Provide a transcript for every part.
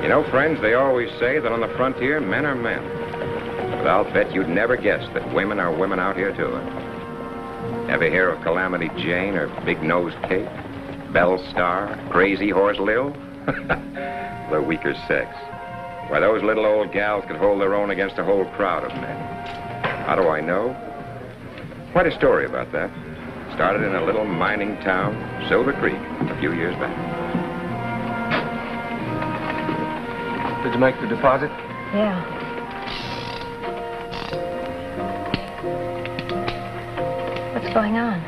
You know, friends, they always say that on the frontier, men are men. But I'll bet you'd never guess that women are women out here, too. Ever hear of Calamity Jane or Big Nose Kate? Belle Star? Crazy Horse Lil? The weaker sex. Why, those little old gals could hold their own against a whole crowd of men. How do I know? Quite a story about that. Started in a little mining town, Silver Creek, a few years back. Did you make the deposit? Yeah. What's going on?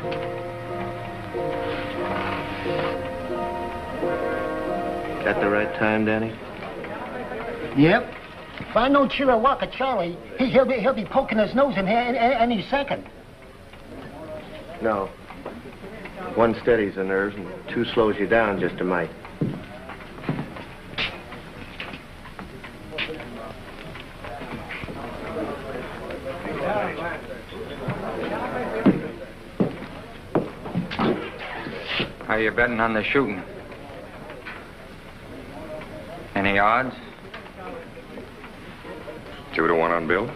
Got the right time, Danny? Yep. If I know Chiricahua Charlie, he'll be poking his nose in here any second. No. One steadies the nerves and two slows you down just a mite. How you betting on the shooting? Any odds? 2 to 1 on Bill.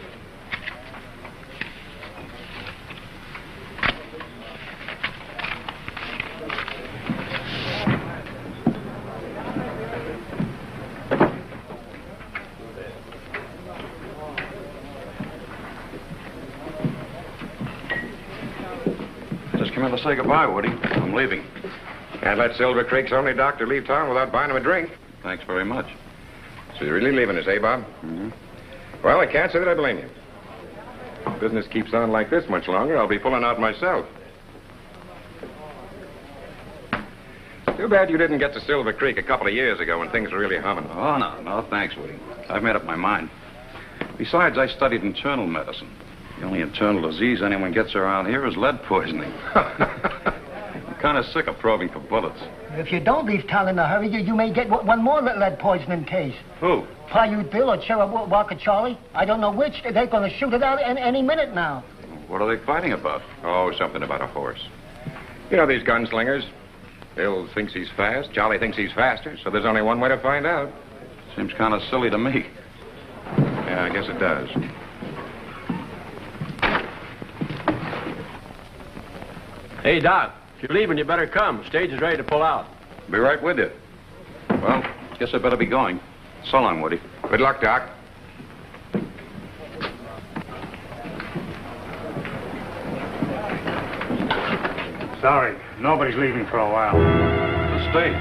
Just come in to say goodbye, Woody. I'm leaving. Can't let Silver Creek's only doctor leave town without buying him a drink. Thanks very much. So you're really leaving us, eh, Bob? Mm-hmm. Well, I can't say that I blame you. If business keeps on like this much longer, I'll be pulling out myself. Too bad you didn't get to Silver Creek a couple of years ago when things were really humming. Oh, no, thanks, Woody. I've made up my mind. Besides, I studied internal medicine. The only internal disease anyone gets around here is lead poisoning. I'm kind of sick of probing for bullets. If you don't leave town in a hurry, you may get one more lead poisoning case. Who? Paiute Bill or Chiricahua Charlie. I don't know which. They're going to shoot it out any minute now. What are they fighting about? Oh, something about a horse. You know these gunslingers. Bill thinks he's fast, Charlie thinks he's faster, so there's only one way to find out. Seems kind of silly to me. Yeah, I guess it does. Hey, Doc, if you're leaving, you better come. Stage is ready to pull out. Be right with you. Well, guess I better be going. So long, Woody. Good luck, Doc. Sorry, nobody's leaving for a while. The stage.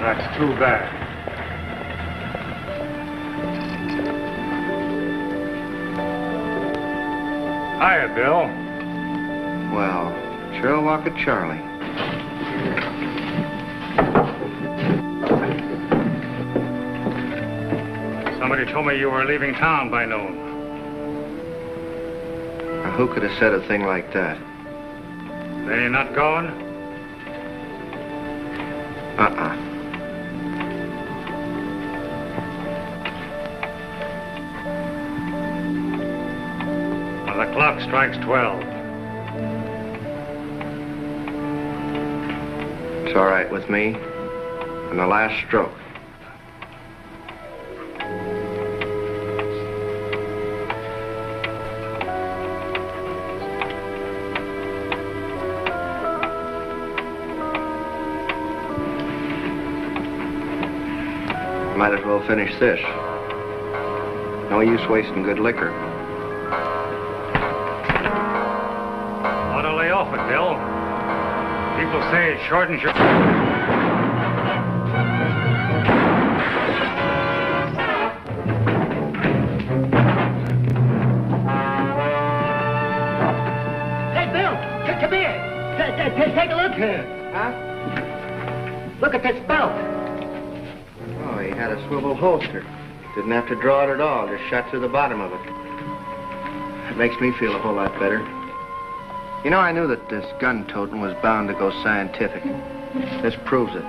That's too bad. Hiya, Bill. Well, Chiricahua Charlie. Somebody told me you were leaving town by noon. Now, who could have said a thing like that? Then you're not going? Well, the clock strikes 12. It's all right with me. And the last stroke. Might as well finish this. No use wasting good liquor. Ought to lay off it, Bill. People say it shortens your... Hey, Bill, come here. Take a look here. Huh? Look at this belt. Oh, he had a swivel holster. Didn't have to draw it at all, just shot through the bottom of it. It makes me feel a whole lot better. You know, I knew that this gun-toting was bound to go scientific. This proves it.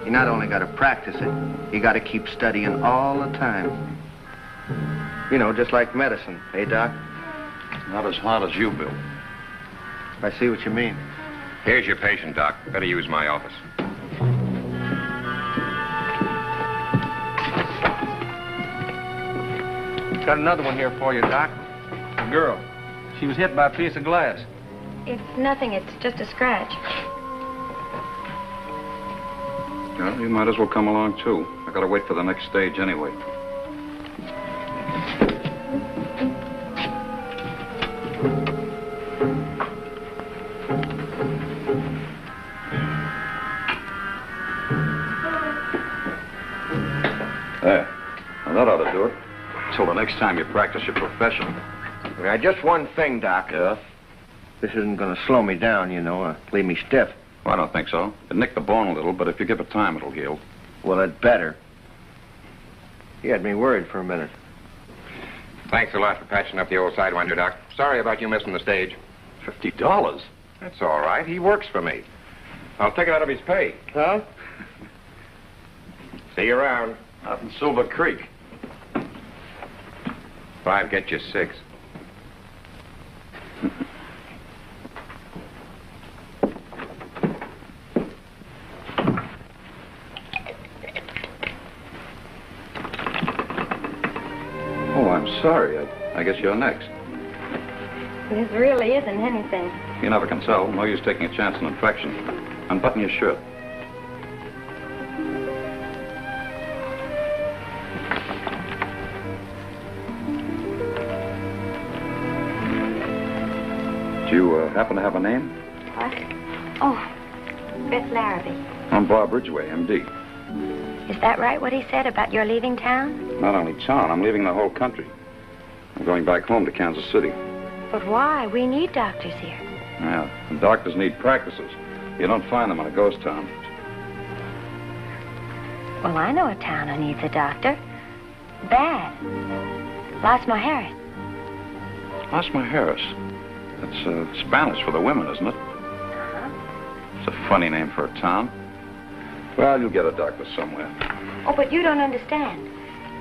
You not only got to practice it, you got to keep studying all the time. You know, just like medicine, eh, Doc? Not as hard as you, Bill. I see what you mean. Here's your patient, Doc. Better use my office. Got another one here for you, Doc. A girl. She was hit by a piece of glass. It's nothing. It's just a scratch. Well, you might as well come along, too. I gotta wait for the next stage anyway. There. Now, that ought to do it. Till the next time you practice your profession. Now, just one thing, Doc. Yeah? This isn't going to slow me down, you know, leave me stiff. Well, I don't think so. It nicked the bone a little, but if you give it time, it'll heal. Well, it better. You had me worried for a minute. Thanks a lot for patching up the old sidewinder, Doc. Sorry about you missing the stage. $50? That's all right. He works for me. I'll take it out of his pay. Huh? See you around. Out in Silver Creek. 5 get you 6. Oh, I'm sorry. I guess you're next. This really isn't anything. You never can tell. No use taking a chance on infection. Unbutton your shirt. Do you happen to have a name? What? Oh, Beth Larrabee. I'm Bob Ridgway, M.D. Is that right, what he said about your leaving town? Not only town, I'm leaving the whole country. I'm going back home to Kansas City. But why? We need doctors here. Yeah, and doctors need practices. You don't find them in a ghost town. Well, I know a town who needs a doctor. Bad. Las Mujeres. Las Mujeres. That's Spanish for the women, isn't it? Uh-huh. It's a funny name for a town. Well, you'll get a doctor somewhere. Oh, but you don't understand.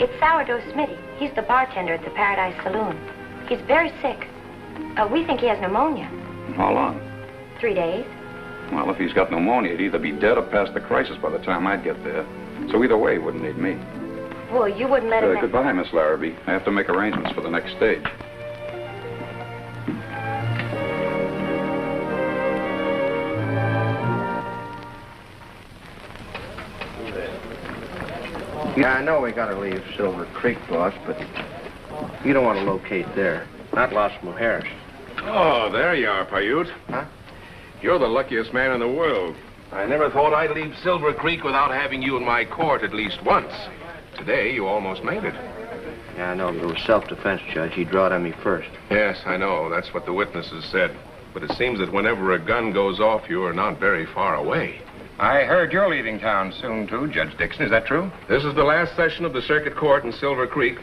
It's Sourdough Smitty. He's the bartender at the Paradise Saloon. He's very sick. We think he has pneumonia. How long? 3 days. Well, if he's got pneumonia, he'd either be dead or past the crisis by the time I'd get there. So either way, he wouldn't need me. Well, you wouldn't let him... Goodbye, Miss Larrabee. I have to make arrangements for the next stage. Yeah, I know we got to leave Silver Creek, boss, but you don't want to locate there. Not Las Mujeres. Oh, there you are, Paiute. Huh? You're the luckiest man in the world. I never thought I'd leave Silver Creek without having you in my court at least once. Today, you almost made it. Yeah, I know, but it was self-defense, Judge. He drawed on me first. Yes, I know. That's what the witnesses said. But it seems that whenever a gun goes off, you are not very far away. I heard you're leaving town soon, too, Judge Dixon. Is that true? This is the last session of the circuit court in Silver Creek.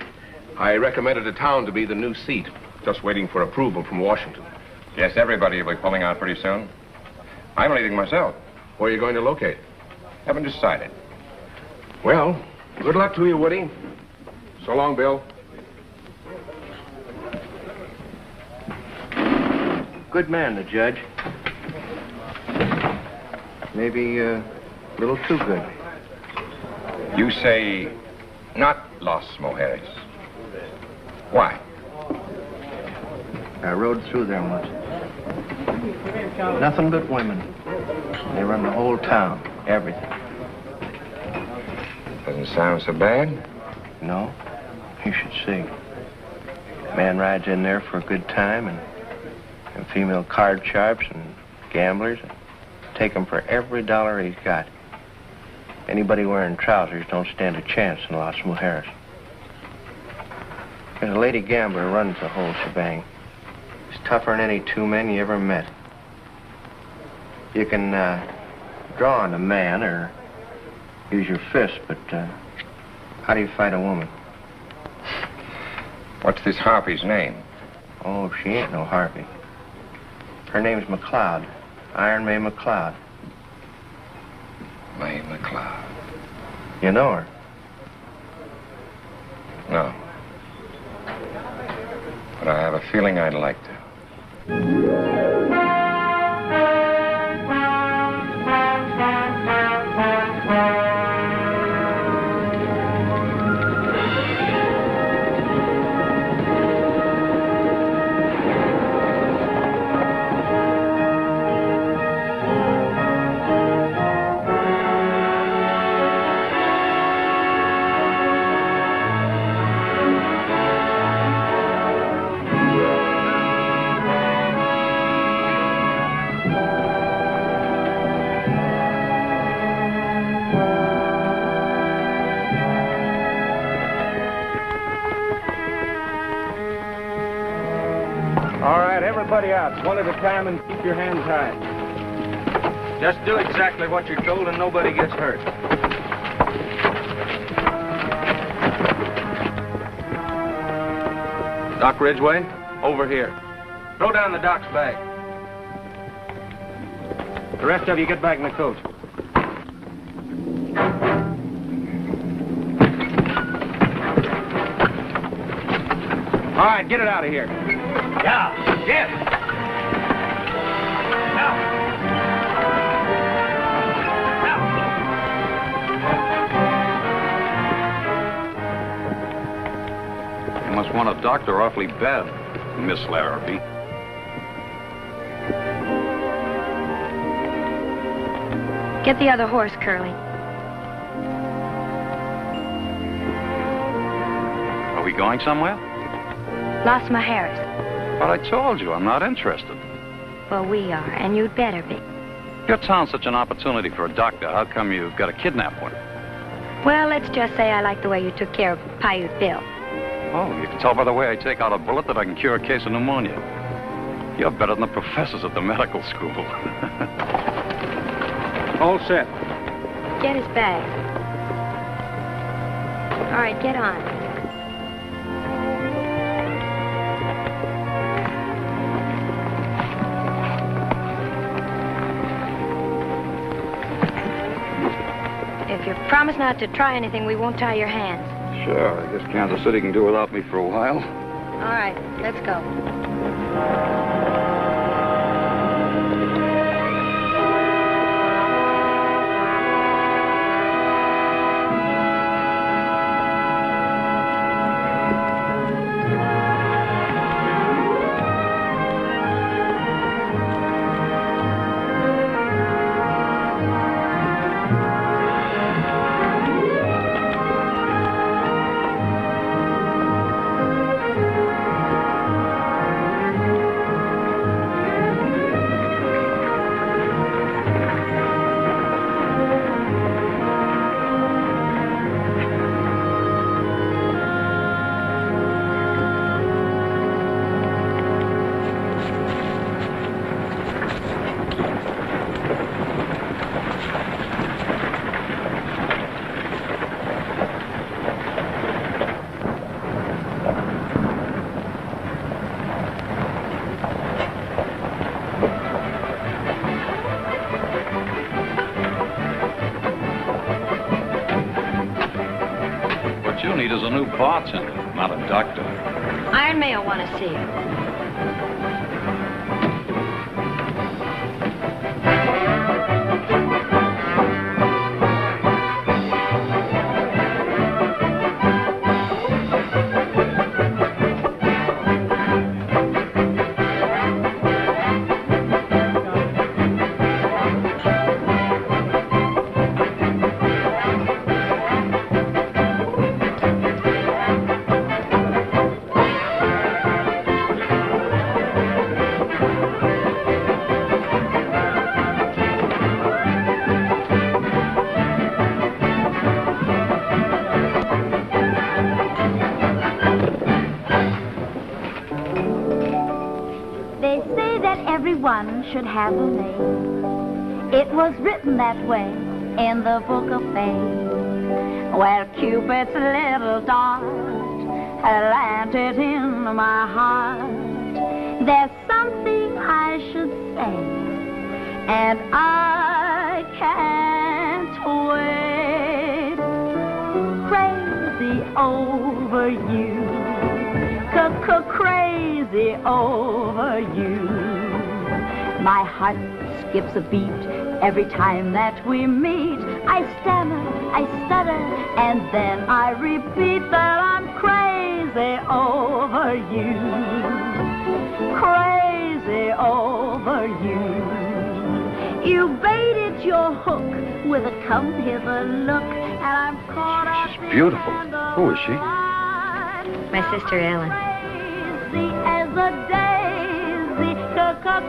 I recommended a town to be the new seat. Just waiting for approval from Washington. Yes, everybody will be pulling out pretty soon. I'm leaving myself. Where are you going to locate? Haven't decided. Well, good luck to you, Woody. So long, Bill. Good man, the judge. Maybe a little too good. You say not Las Mujeres. Why? I rode through there once. Nothing but women. They run the whole town, everything. Doesn't sound so bad. No, you should see. Man rides in there for a good time, and female card sharps and gamblers take him for every dollar he's got. Anybody wearing trousers don't stand a chance in Las Mujeres. There's a lady gambler who runs the whole shebang. She's tougher than any 2 men you ever met. You can draw on a man or use your fist, but how do you fight a woman? What's this harpy's name? Oh, she ain't no harpy. Her name's McLeod. Iron May McLeod. May McLeod. You know her? No. But I have a feeling I'd like to. everybody out, one at a time, and keep your hands high. Just do exactly what you're told and nobody gets hurt. Doc Ridgway, over here. Throw down the doc's bag. The rest of you get back in the coach. All right, get it out of here. Yeah, get. Now. You must want a doctor awfully bad, Miss Larrabee. Get the other horse, Curly. Are we going somewhere? Lost my Harris. But I told you, I'm not interested. Well, we are, and you'd better be. Your town's such an opportunity for a doctor. How come you've got to kidnap one? Well, let's just say I like the way you took care of Paiute Bill. Oh, you can tell by the way I take out a bullet that I can cure a case of pneumonia. You're better than the professors at the medical school. All set. Get his bag. All right, get on. If you promise not to try anything, we won't tie your hands. Sure, I guess Kansas City can do without me for a while. All right, let's go. You need is a new bartender, not a doctor. Iron Mayo want to see you. Everyone should have a name. It was written that way in the book of fame. Well, Cupid's little dart had landed in my heart. There's something I should say, and I can't wait. Crazy over you, crazy over you. My heart skips a beat every time that we meet. I stammer, I stutter, and then I repeat that I'm crazy over you. Crazy over you. You baited your hook with a come hither look, and I'm caught up. She's beautiful. Who is she? My sister Ellen. Crazy as a daisy,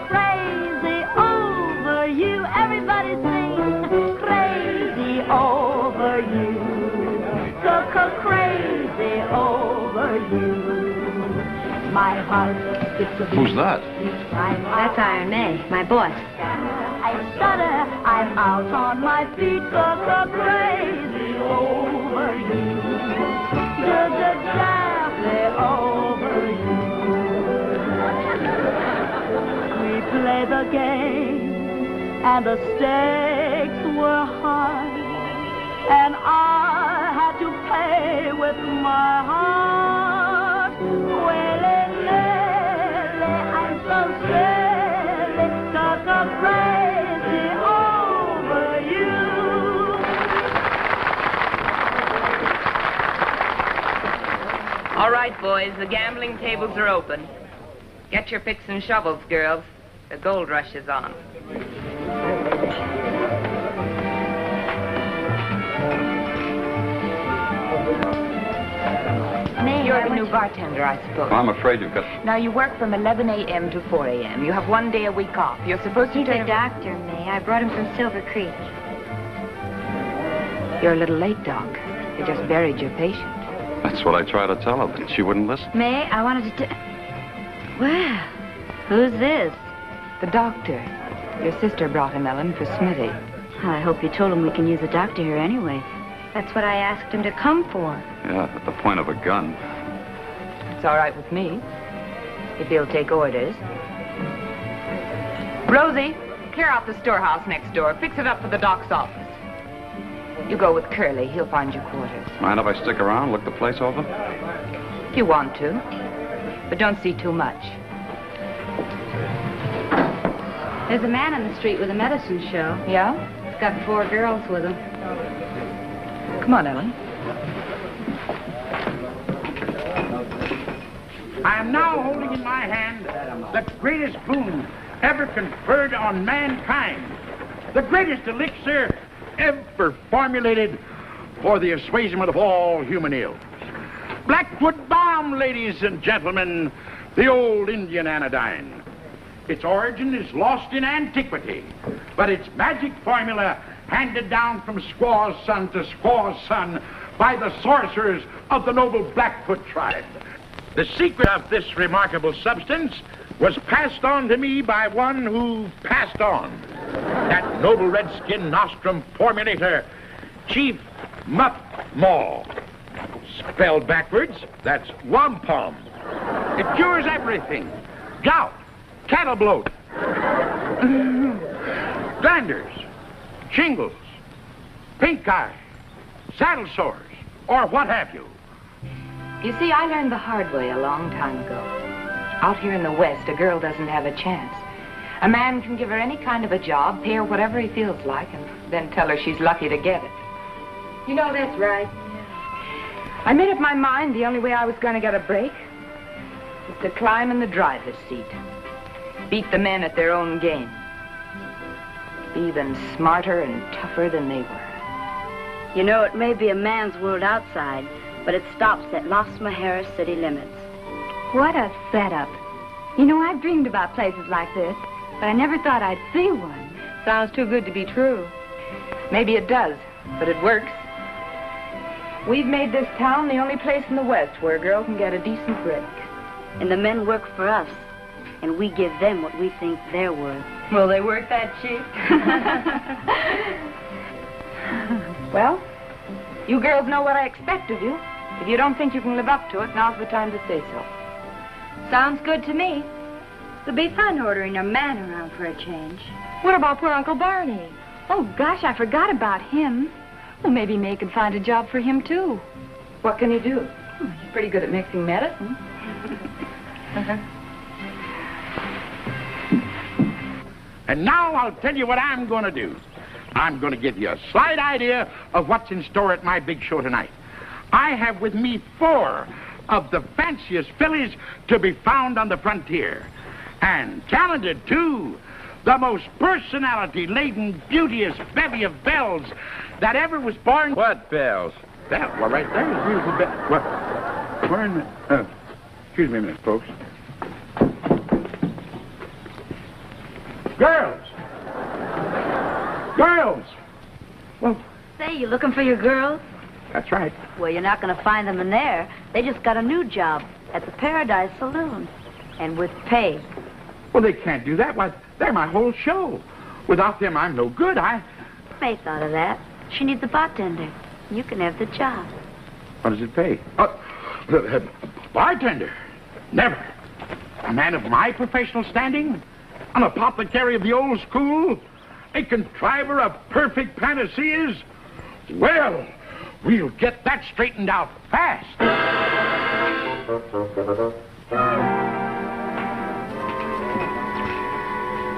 crazy over you. Everybody sing, crazy over you, crazy over you. My heart skips a beat. Who's that? That's Iron May, my boss. I stutter, I'm out on my feet, 'cause I'm crazy over you. Madly over you. We play the game, and the stakes were high, and I had to pay with my heart. Willy-nilly, I'm so silly, 'cause I'm crazy over you. All right, boys, the gambling tables are open. Get your picks and shovels, girls. The gold rush is on. You're the new bartender, I suppose. I'm afraid you've got... Now, you work from 11 a.m. to 4 a.m. You have 1 day a week off. You're supposed to He's take... a doctor, May. I brought him from Silver Creek. You're a little late, Doc. You just buried your patient. That's what I tried to tell her, but she wouldn't listen. May, I wanted to... Well, who's this? The doctor. Your sister brought him, Ellen, for Smithy. I hope you told him we can use a doctor here anyway. That's what I asked him to come for. Yeah, at the point of a gun. It's all right with me, if he'll take orders. Rosie, clear out the storehouse next door. Fix it up for the doc's office. You go with Curly. He'll find you quarters. Mind if I stick around, look the place over? If you want to, but don't see too much. There's a man on the street with a medicine show. Yeah? He's got 4 girls with him. Come on, Ellen. I am now holding in my hand the greatest boon ever conferred on mankind. The greatest elixir ever formulated for the assuagement of all human ills. Blackwood Balm, ladies and gentlemen, the old Indian anodyne. Its origin is lost in antiquity, but its magic formula handed down from squaw's son to squaw's son by the sorcerers of the noble Blackfoot tribe. The secret of this remarkable substance was passed on to me by one who passed on. That noble redskin nostrum formulator, Chief Muff Maw. Spelled backwards, that's wampum. It cures everything. Gout, cattle bloat, glanders, shingles, pink eye, saddle sores, or what have you. You see, I learned the hard way a long time ago. Out here in the West, a girl doesn't have a chance. A man can give her any kind of a job, pay her whatever he feels like, and then tell her she's lucky to get it. You know, that's right. I made up my mind the only way I was going to get a break was to climb in the driver's seat. Beat the men at their own game. Be even smarter and tougher than they were. You know, it may be a man's world outside, but it stops at Las Mujeres city limits. What a setup. You know, I've dreamed about places like this, but I never thought I'd see one. Sounds too good to be true. Maybe it does, but it works. We've made this town the only place in the West where a girl can get a decent break. And the men work for us, and we give them what we think they're worth. Will they work that cheap? Well, you girls know what I expect of you. If you don't think you can live up to it, now's the time to say so. Sounds good to me. It'll be fun ordering a man around for a change. What about poor Uncle Barney? Oh, gosh, I forgot about him. Well, maybe May could find a job for him, too. What can he do? He's pretty good at mixing medicine. And now I'll tell you what I'm going to do. I'm going to give you a slight idea of what's in store at my big show tonight. I have with me 4 of the fanciest fillies to be found on the frontier. And talented, too. The most personality-laden, beauteous bevy of belles that ever was born. What bells? That, well, right there is beautiful belle. What? Where in the... excuse me a minute, folks. Girls! Girls! Well... Say, you looking for your girls? That's right. Well, you're not going to find them in there. They just got a new job. at the Paradise Saloon. And with pay. Well, they can't do that. Why, they're my whole show. Without them, I'm no good. May thought of that. She needs a bartender. You can have the job. What does it pay? Bartender? Never. A man of my professional standing? An apothecary of the old school? A contriver of perfect panaceas? Well, we'll get that straightened out fast.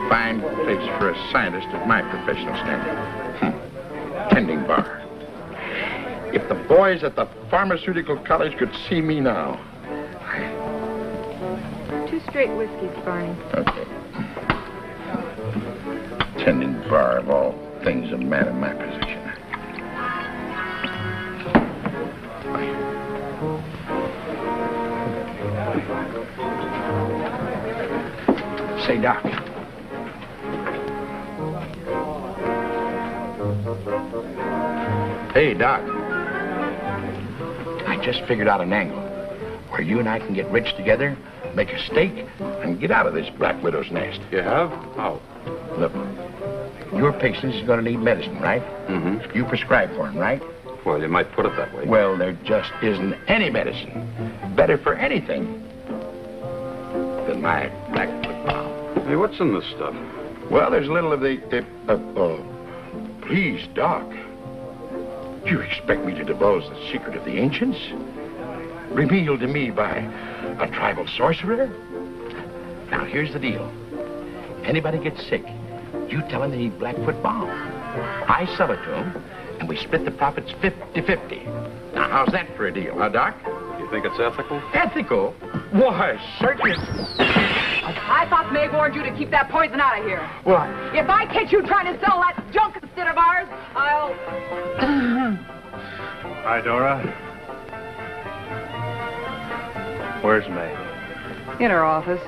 Fine place for a scientist of my professional standing. Tending bar. If the boys at the pharmaceutical college could see me now. 2 straight whiskeys, Barney. Okay. Tending bar, of all things, a man in my position. Say, Doc. Hey, Doc. I just figured out an angle where you and I can get rich together, make a stake, and get out of this Black Widow's nest. You have? How? Look, your patient is going to need medicine, right? Mm-hmm. You prescribe for him, right? Well, you might put it that way. Well, there just isn't any medicine better for anything than my Blackfoot Bomb. Hey, what's in this stuff? Well, there's a little of the... please, Doc. You expect me to divulge the secret of the ancients? Revealed to me by a tribal sorcerer? Now, here's the deal. Anybody gets sick, you tell them they need Blackfoot Bomb. I sell it to them, and we split the profits 50-50. Now, how's that for a deal, huh, Doc? You think it's ethical? Ethical? Why, certainly. I thought May warned you to keep that poison out of here. Well, If I catch you trying to sell that junk instead of ours, I'll... Hi, Dora. Where's May? In her office.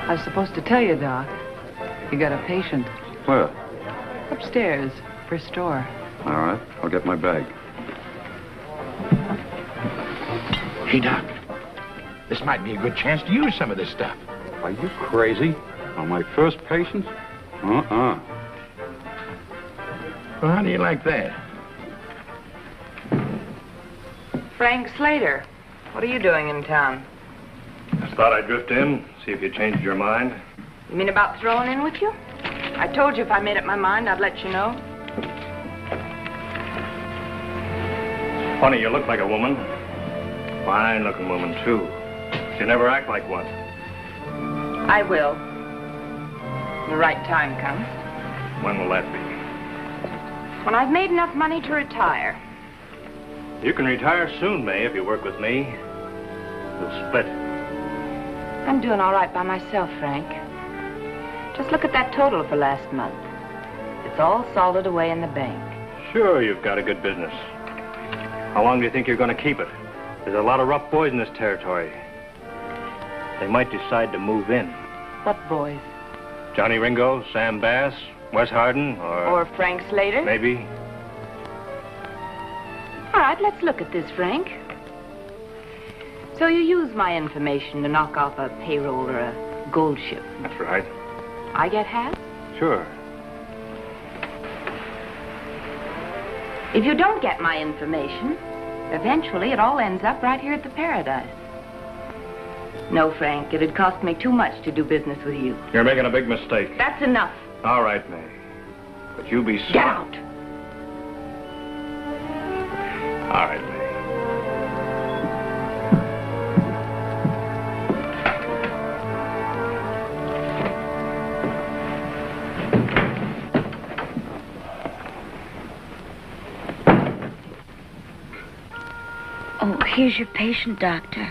I was supposed to tell you, Doc. You got a patient. Where? Upstairs, first store. All right, I'll get my bag. Hey, Doc. This might be a good chance to use some of this stuff. Are you crazy? On my first patient? Uh-uh. Well, how do you like that? Frank Slater, what are you doing in town? Just thought I'd drift in, see if you changed your mind. You mean about throwing in with you? I told you if I made up my mind, I'd let you know. Funny, you look like a woman. Fine-looking woman, too. You never act like one. I will. When the right time comes. When will that be? When I've made enough money to retire. You can retire soon, May, if you work with me. We'll split. I'm doing all right by myself, Frank. Just look at that total for last month. It's all salted away in the bank. Sure, you've got a good business. How long do you think you're going to keep it? There's a lot of rough boys in this territory. They might decide to move in. What boys? Johnny Ringo, Sam Bass, Wes Hardin, Or Frank Slater? Maybe. All right, let's look at this, Frank. So you use my information to knock off a payroll or a gold ship. That's right. I get half? Sure. If you don't get my information, eventually it all ends up right here at the Paradise. No, Frank, it'd cost me too much to do business with you. You're making a big mistake. That's enough. All right, May. But you be smart. Get out. All right, May. Oh, here's your patient, Doctor.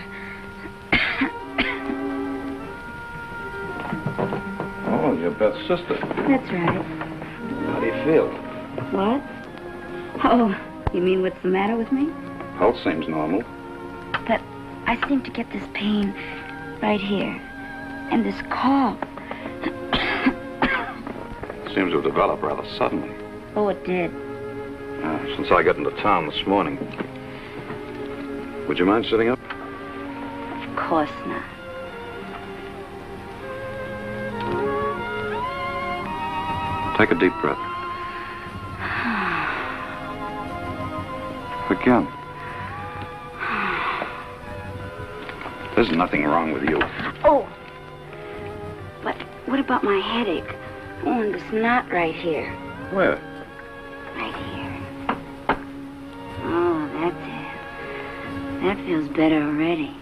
Oh, your Beth's sister. That's right. How do you feel? What? Oh, you mean what's the matter with me? Pulse seems normal. But I seem to get this pain right here. And this cough. Seems to have developed rather suddenly. Oh, it did. Since I got into town this morning. Would you mind sitting up? Of course not. Take a deep breath. Again. There's nothing wrong with you. Oh! But what about my headache? Oh, and this knot right here. Where? Right here. Oh, that's it. That feels better already.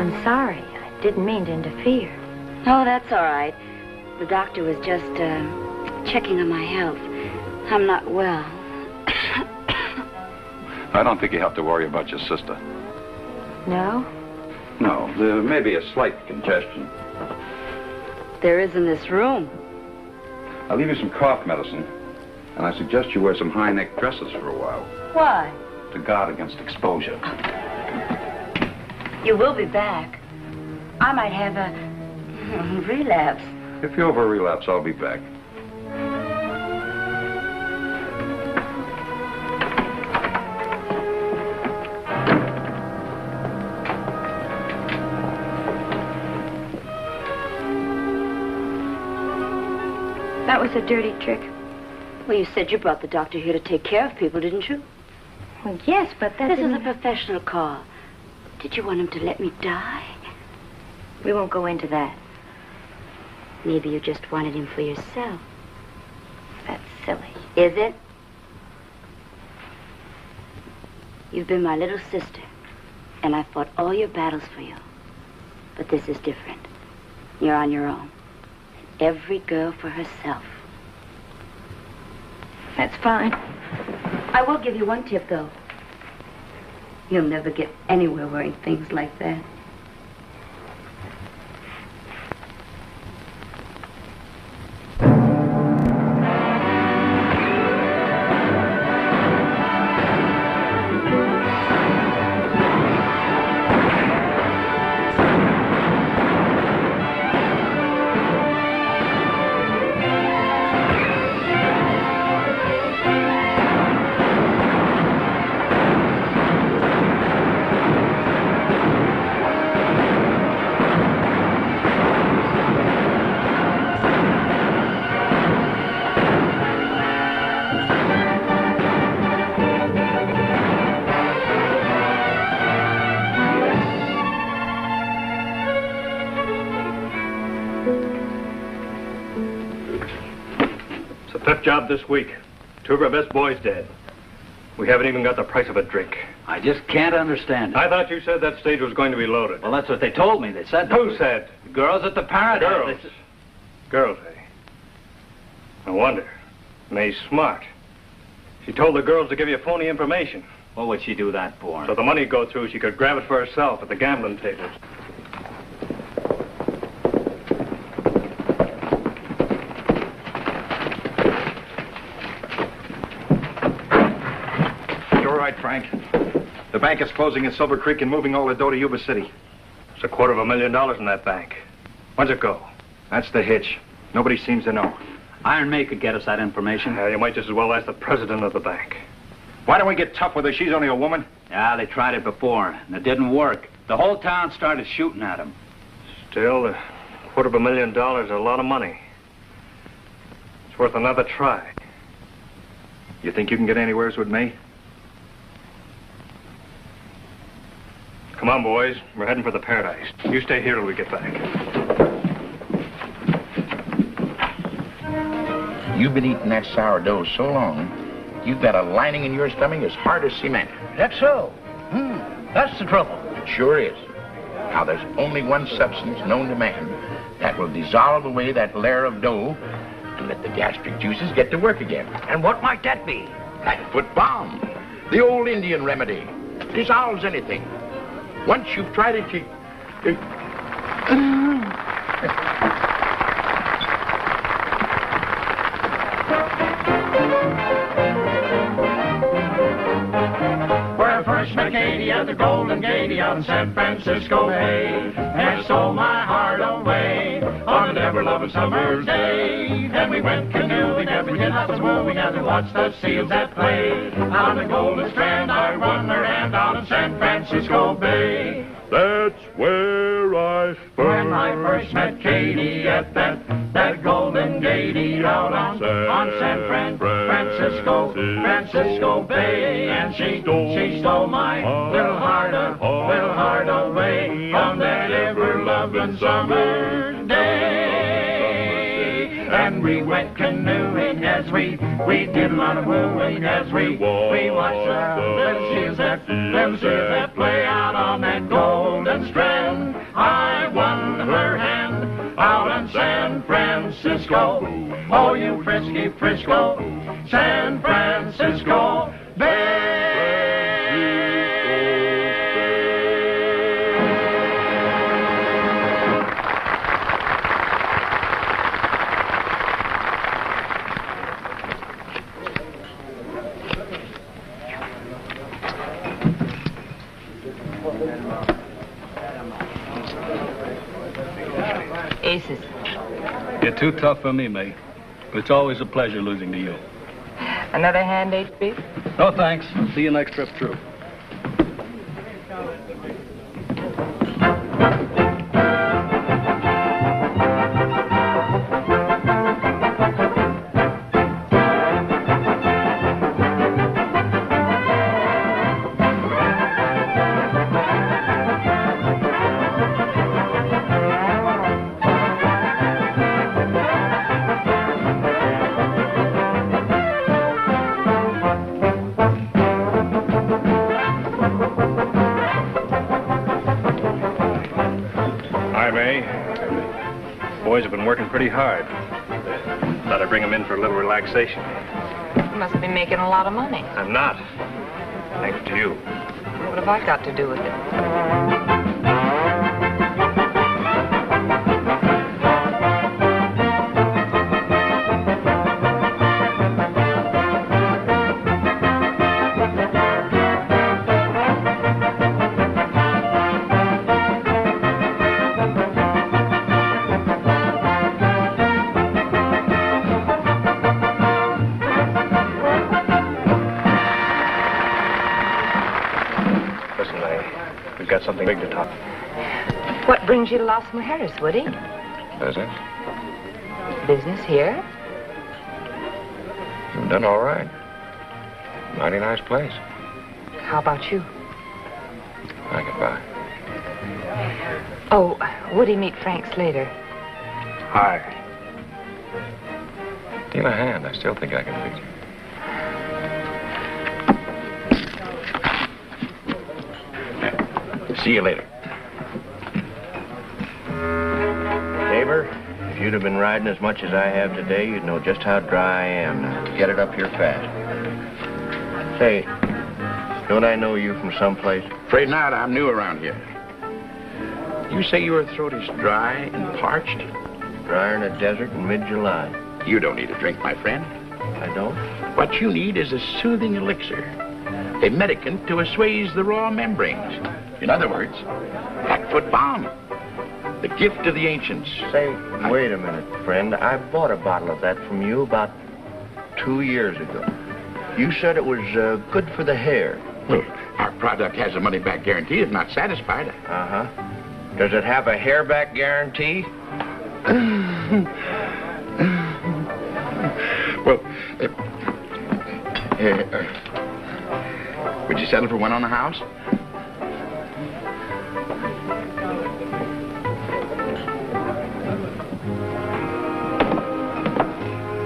I'm sorry. I didn't mean to interfere. Oh, that's all right. The doctor was just, checking on my health. I'm not well. I don't think you have to worry about your sister. No? No, there may be a slight congestion. There is in this room. I'll leave you some cough medicine, and I suggest you wear some high-neck dresses for a while Why? to guard against exposure. You will be back. I might have a relapse. If you have a relapse, I'll be back. That was a dirty trick. Well, you said you brought the doctor here to take care of people, didn't you? Well, yes, but that This is didn't... a professional call. Did you want him to let me die? We won't go into that. Maybe you just wanted him for yourself. That's silly. Is it? You've been my little sister, and I fought all your battles for you. But this is different. You're on your own. Every girl for herself. That's fine. I will give you one tip, though. You'll never get anywhere wearing things like that. Fifth job this week. 2 of our best boys dead. We haven't even got the price of a drink. I just can't understand it. I thought you said that stage was going to be loaded. Well, that's what they told me. They said... Who said? The girls at the Paradise. Girls. Girls, eh? No wonder. May's smart. She told the girls to give you phony information. What would she do that for? So the money'd go through, she could grab it for herself at the gambling tables. Frank. The bank is closing in Silver Creek and moving all the dough to Yuba City. It's $250,000 in that bank. When's it go? That's the hitch. Nobody seems to know. Iron May could get us that information. You might just as well ask the president of the bank. Why don't we get tough with her? She's only a woman. Yeah, they tried it before, and it didn't work. The whole town started shooting at him. Still, $250,000 is a lot of money. It's worth another try. You think you can get anywheres with me? Come on, boys. We're heading for the Paradise. You stay here till we get back. You've been eating that sourdough so long, you've got a lining in your stomach as hard as cement. That's so. That's the trouble. It sure is. Now, there's only one substance known to man that will dissolve away that layer of dough to let the gastric juices get to work again. And what might that be? Blackfoot balm. The old Indian remedy. Dissolves anything. Once you've tried it, Where first Mercadia, the Golden Gate on San Francisco Bay, and stole my heart away. on an ever-loving summer's day. And we went canoeing as we did lots of wooing as we watched the seals at play. On the Golden Strand I won her hand out in San Francisco Bay. That's where when I first met Katie at that Golden Gate out on San Francisco Bay. And she stole my little heart away on that ever-loving summer day. And we went canoeing as we did a lot of wooing as we watched them seals that play out on that Golden Strand. I won her hand out in San Francisco. Oh, you frisky Frisco, San Francisco Bay. Aces. You're too tough for me, May. But it's always a pleasure losing to you. Another hand, HB? No, thanks. See you next trip through. Boys have been working pretty hard. Thought I'd bring them in for a little relaxation. You must be making a lot of money. I'm not. Thanks to you. What have I got to do with it? Something big to talk. What brings you to Las Mujeres, Woody? Business? Business here? You've done all right. Mighty nice place. How about you? I get by. Oh, Woody, meet Frank Slater. Hi. Deal a hand. I still think I can beat you. See you later. Tabor, if you'd have been riding as much as I have today, you'd know just how dry I am now. Get it up here fast. Say, don't I know you from someplace? Afraid not. I'm new around here. You say your throat is dry and parched? Drier than a desert in mid-July. You don't need a drink, my friend. I don't? What you need is a soothing elixir. A medicament to assuage the raw membranes. In other words, Hackfoot Balm. The gift of the ancients. Say, wait a minute, friend. I bought a bottle of that from you about 2 years ago. You said it was good for the hair. Well, our product has a money-back guarantee if not satisfied. Uh-huh. Does it have a hair-back guarantee? Well, would you settle for one on the house?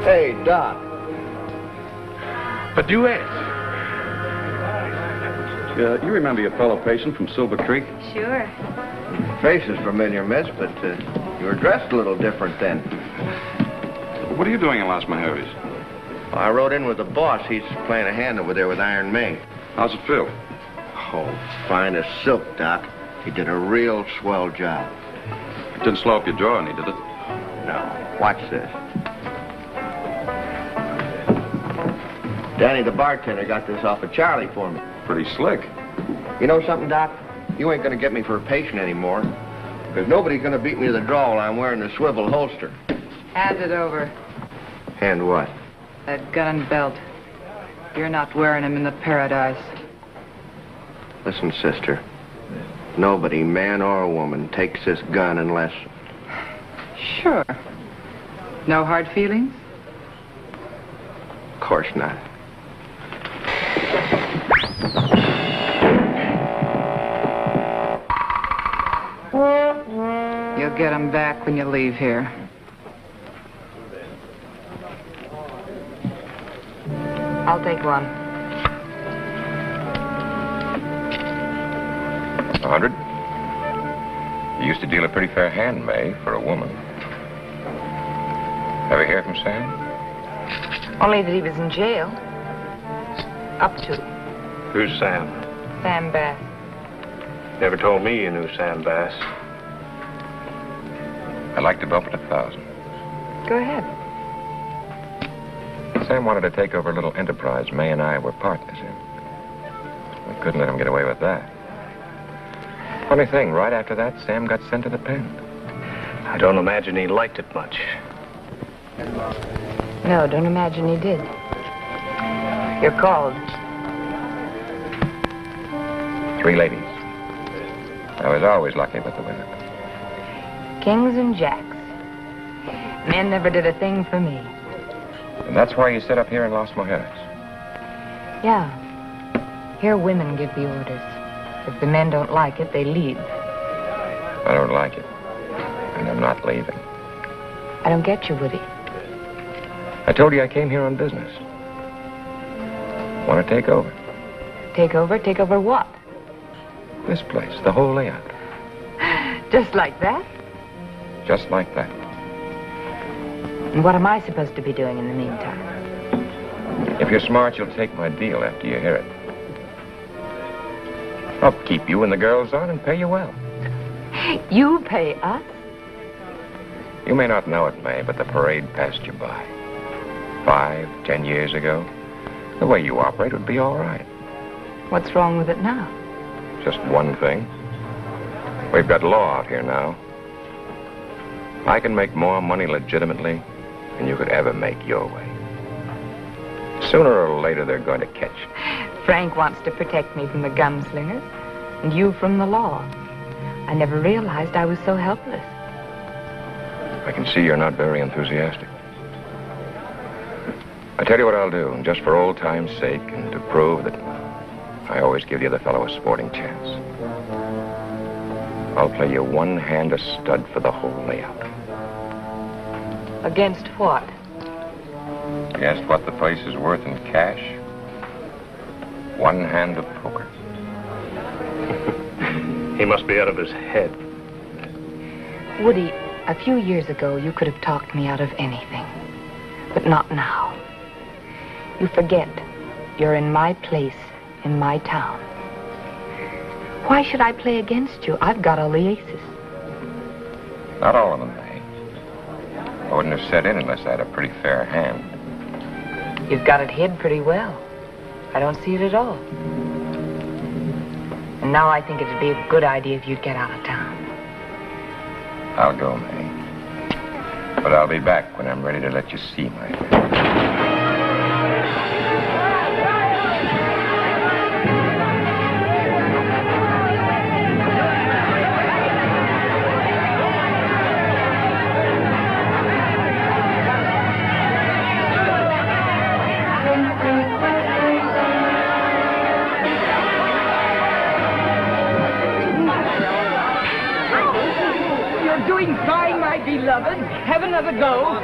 Hey, Doc. A duet. You remember your fellow patient from Silver Creek? Sure. Face is familiar, miss, but you were dressed a little different then. What are you doing in Las Mujeres? Well, I rode in with the boss. He's playing a hand over there with Iron May. How's it feel? Oh, fine as silk, Doc. He did a real swell job. It didn't slow up your jaw any, did it? No. Watch this. Danny, the bartender, got this off of Charlie for me. Pretty slick. You know something, Doc? You ain't gonna get me for a patient anymore. Because nobody's going to beat me to the draw while I'm wearing the swivel holster. Hand it over. And what? That gun and belt. You're not wearing them in the Paradise. Listen, sister. Nobody, man or woman, takes this gun unless... Sure. No hard feelings? Of course not. You'll get them back when you leave here. I'll take one. 100? You used to deal a pretty fair hand, May, for a woman. Ever hear from Sam? Only that he was in jail. Up to. Who's Sam? Sam Bass. Never told me you knew Sam Bass. I'd like to bump it 1,000. Go ahead. Sam wanted to take over a little enterprise May and I were partners in. We couldn't let him get away with that. Funny thing, right after that, Sam got sent to the pen. I don't imagine he liked it much. No, don't imagine he did. You're called. 3 ladies. I was always lucky with the women. Kings and jacks. Men never did a thing for me. And that's why you sit up here in Los Mujeres. Yeah. Here women give the orders. If the men don't like it, they leave. I don't like it. And I'm not leaving. I don't get you, Woody. I told you I came here on business. Want to take over. Take over? Take over what? This place, the whole layout. Just like that? Just like that. And what am I supposed to be doing in the meantime? If you're smart, you'll take my deal after you hear it. I'll keep you and the girls on and pay you well. You pay us? You may not know it, May, but the parade passed you by. 5, 10 years ago, the way you operate would be all right. What's wrong with it now? Just one thing. We've got law out here now. I can make more money legitimately than you could ever make your way. Sooner or later, they're going to catch you. Frank wants to protect me from the gunslingers, and you from the law. I never realized I was so helpless. I can see you're not very enthusiastic. I tell you what I'll do, just for old time's sake, and to prove that I always give the other fellow a sporting chance. I'll play you one hand a stud for the whole layout. Against what? Against what the place is worth in cash? One hand of poker. He must be out of his head. Woody, a few years ago, you could have talked me out of anything. But not now. You forget you're in my place, in my town. Why should I play against you? I've got all the aces. Not all of them, May. I wouldn't have set in unless I had a pretty fair hand. You've got it hid pretty well. I don't see it at all. And now I think it'd be a good idea if you'd get out of town. I'll go, May. But I'll be back when I'm ready to let you see my face. Doing fine, my beloved. Have another go.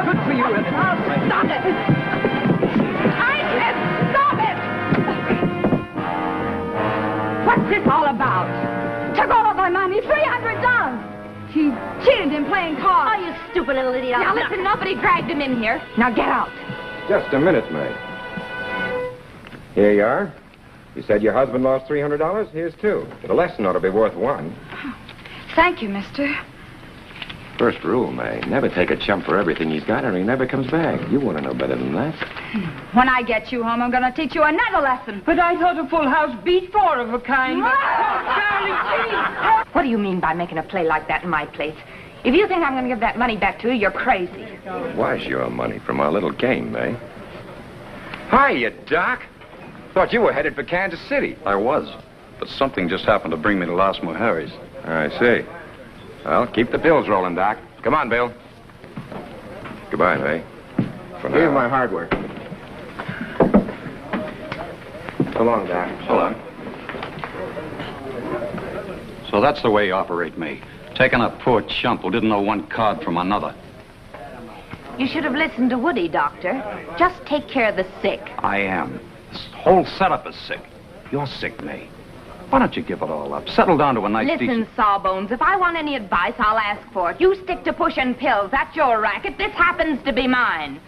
Good for you. Stop it! I said stop it! What's this all about? Took all of my money, $300. She cheated and played playing cards. Oh, you stupid little idiot. Now, listen, nobody dragged him in here. Now, get out. Just a minute, May. Here you are. You said your husband lost $300? Here's two. The lesson ought to be worth one. Thank you, mister. First rule, May. Never take a chump for everything he's got or he never comes back. You want to know better than that. When I get you home, I'm going to teach you another lesson. But I thought a full house beat four of a kind. Charlie, What do you mean by making a play like that in my place? If you think I'm going to give that money back to you, you're crazy. It was your money from our little game, May. Hiya, Doc. Thought you were headed for Kansas City. I was, but something just happened to bring me to Las Mujeres. I see. Well, keep the pills rolling, Doc. Come on, Bill. Goodbye, May. For now. Here's my hardware. So long, Doc. So long. So that's the way you operate me. Taking a poor chump who didn't know one card from another. You should have listened to Woody, Doctor. Just take care of the sick. I am. This whole setup is sick. You're sick, May. Why don't you give it all up? Settle down to a nice, Listen, decent... Sawbones, if I want any advice, I'll ask for it. You stick to pushing pills. That's your racket. This happens to be mine.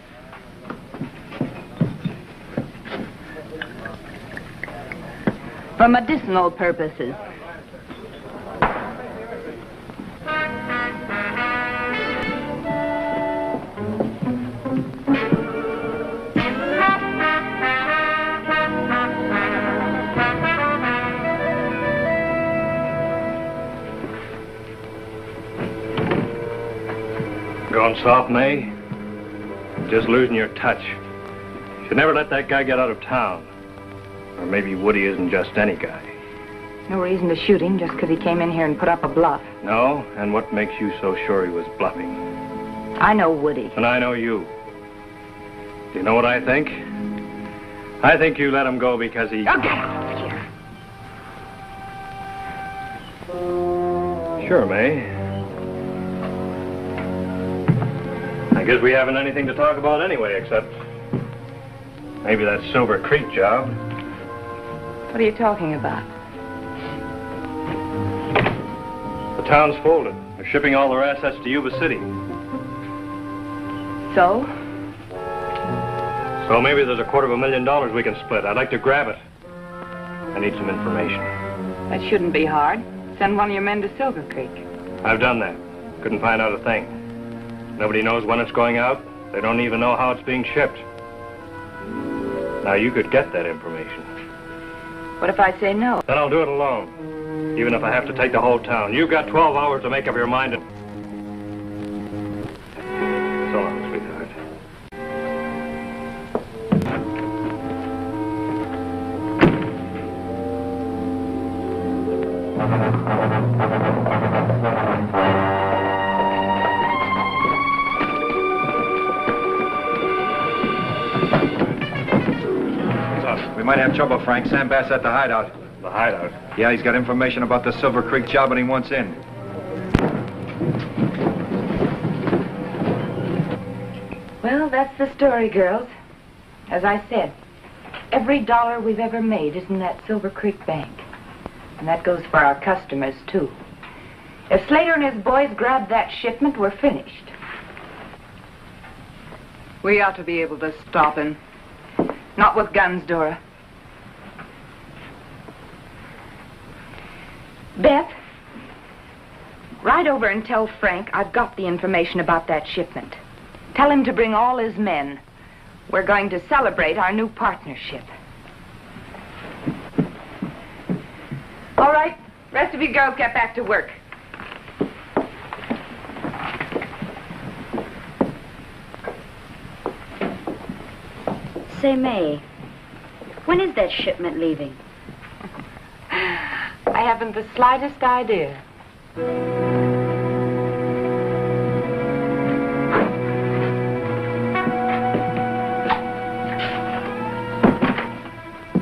For medicinal purposes. Going soft, May? Just losing your touch. Should never let that guy get out of town. Or maybe Woody isn't just any guy. No reason to shoot him just because he came in here and put up a bluff. No? And what makes you so sure he was bluffing? I know Woody. And I know you. Do you know what I think? I think you let him go because he... Oh, get out of here. Sure, May. I guess we haven't anything to talk about anyway, except maybe that Silver Creek job. What are you talking about? The town's folded. They're shipping all their assets to Yuba City. So? So maybe there's $250,000 we can split. I'd like to grab it. I need some information. That shouldn't be hard. Send one of your men to Silver Creek. I've done that. Couldn't find out a thing. Nobody knows when it's going out. They don't even know how it's being shipped. Now, you could get that information. What if I say no? Then I'll do it alone. Even if I have to take the whole town. You've got 12 hours to make up your mind. So long, sweetheart. We might have trouble, Frank. Sam Bass at the hideout. The hideout? Yeah, he's got information about the Silver Creek job and he wants in. Well, that's the story, girls. As I said, every dollar we've ever made is in that Silver Creek bank. And that goes for our customers, too. If Slater and his boys grab that shipment, we're finished. We ought to be able to stop him. Not with guns, Dora. Beth, ride over and tell Frank I've got the information about that shipment. Tell him to bring all his men. We're going to celebrate our new partnership. All right, rest of you girls get back to work. Say, May, when is that shipment leaving? I haven't the slightest idea.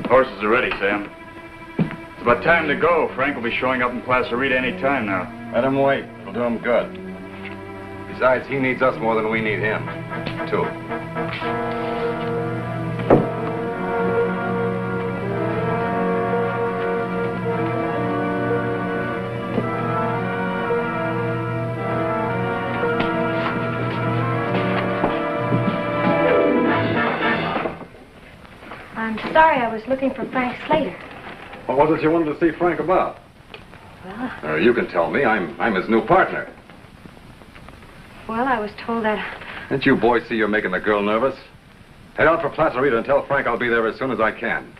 Horses are ready, Sam. It's about time to go. Frank will be showing up in Placerita any time now. Let him wait. It'll do him good. Besides, he needs us more than we need him, too. Sorry, I was looking for Frank Slater. What was it you wanted to see Frank about? Well, You can tell me. I'm his new partner. I was told that... Didn't you boys see you're making the girl nervous? Head out for Plaza Rita and tell Frank I'll be there as soon as I can.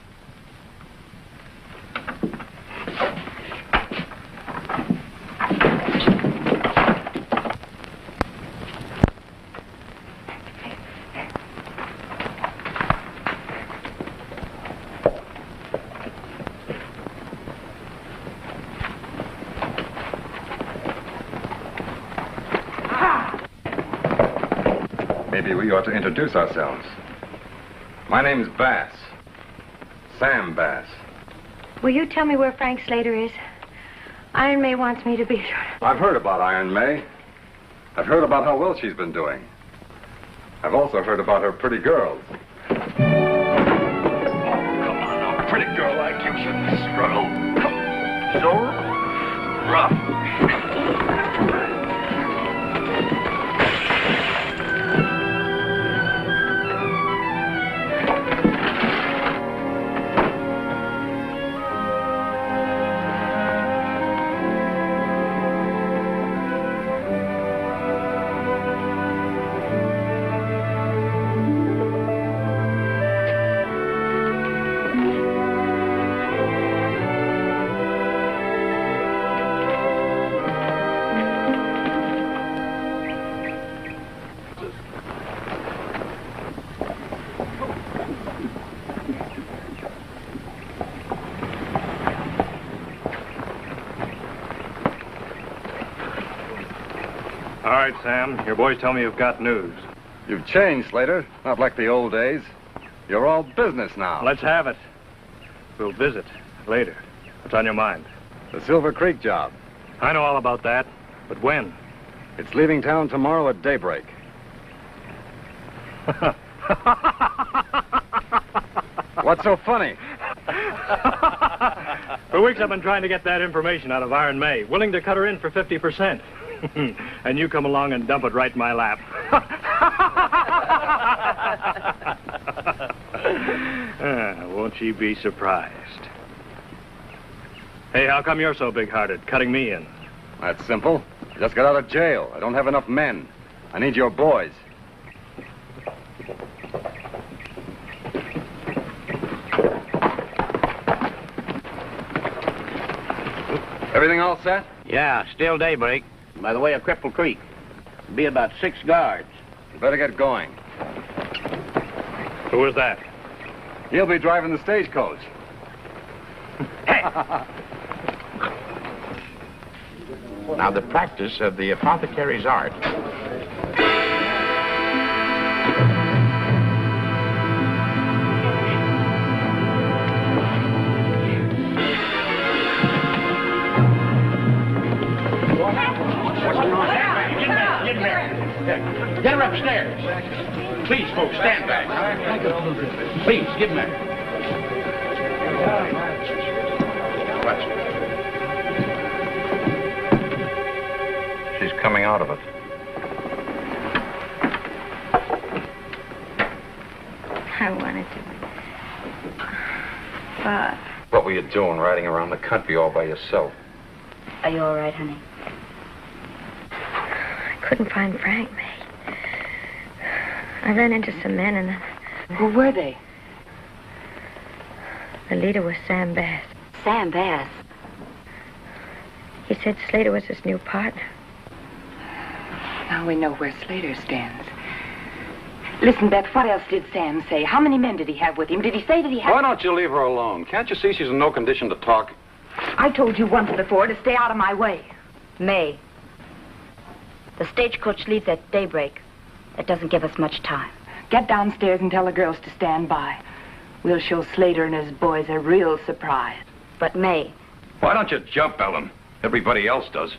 Maybe we ought to introduce ourselves. My name's Bass. Sam Bass. Will you tell me where Frank Slater is? Iron May wants me to be sure. I've heard about Iron May. I've heard about how well she's been doing. I've also heard about her pretty girls. Oh, come on, a pretty girl like you shouldn't struggle. So rough. All right, Sam. Your boys tell me you've got news. You've changed, Slater. Not like the old days. You're all business now. Let's have it. We'll visit later. What's on your mind? The Silver Creek job. I know all about that. But when? It's leaving town tomorrow at daybreak. What's so funny? For weeks I've been trying to get that information out of Iron May, willing to cut her in for 50%. And you come along and dump it right in my lap. Won't she be surprised? Hey, how come you're so big-hearted, cutting me in? That's simple. I just got out of jail. I don't have enough men. I need your boys. Everything all set? Yeah, still daybreak. By the way of Cripple Creek. Be about 6 guards. You better get going. Who is that? He'll be driving the stagecoach. Hey! Now, the practice of the apothecary's art. Get her upstairs. Please, folks, stand back. Please, give him that. She's coming out of it. I wanted to. But... What were you doing riding around the country all by yourself? Are you all right, honey? I couldn't find Frank, May. I ran into some men and then... Who were they? The leader was Sam Bass. Sam Bass? He said Slater was his new partner. Now we know where Slater stands. Listen, Beth, what else did Sam say? How many men did he have with him? Did he say that he had... Why don't you leave her alone? Can't you see she's in no condition to talk? I told you once before to stay out of my way. May. The stagecoach leaves at daybreak. It doesn't give us much time. Get downstairs and tell the girls to stand by. We'll show Slater and his boys a real surprise. But, May... Why don't you jump, Ellen? Everybody else does.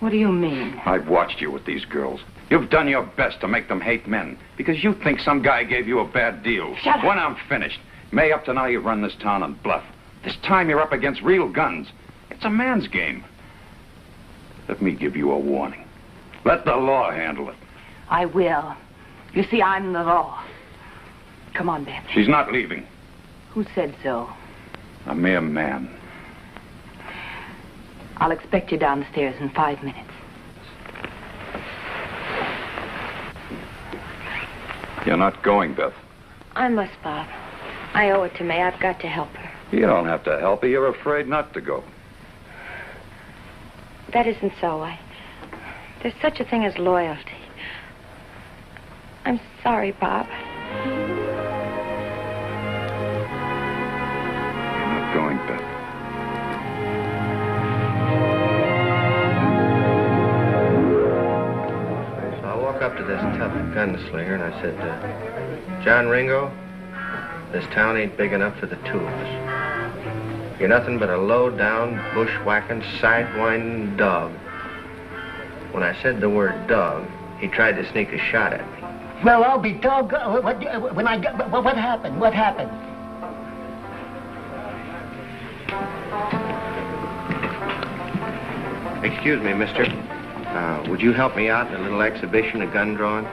What do you mean? I've watched you with these girls. You've done your best to make them hate men because you think some guy gave you a bad deal. Shut up. When I'm finished, May, up to now you've run this town on bluff. This time you're up against real guns. It's a man's game. Let me give you a warning. Let the law handle it. I will. You see, I'm the law. Come on, Beth. She's not leaving. Who said so? A mere man. I'll expect you downstairs in 5 minutes. You're not going, Beth. I must, Bob. I owe it to May. I've got to help her. You don't have to help her. You're afraid not to go. That isn't so. There's such a thing as loyalty. I'm sorry, Bob. You're not going, Beth. So I walk up to this tough gunslinger and I said, John Ringo, this town ain't big enough for the two of us. You're nothing but a low-down, bushwhacking, sidewinding dog. When I said the word dog, he tried to sneak a shot at me. Well, I'll be dog. What happened? What happened? Excuse me, mister. Would you help me out in a little exhibition of gun drawing?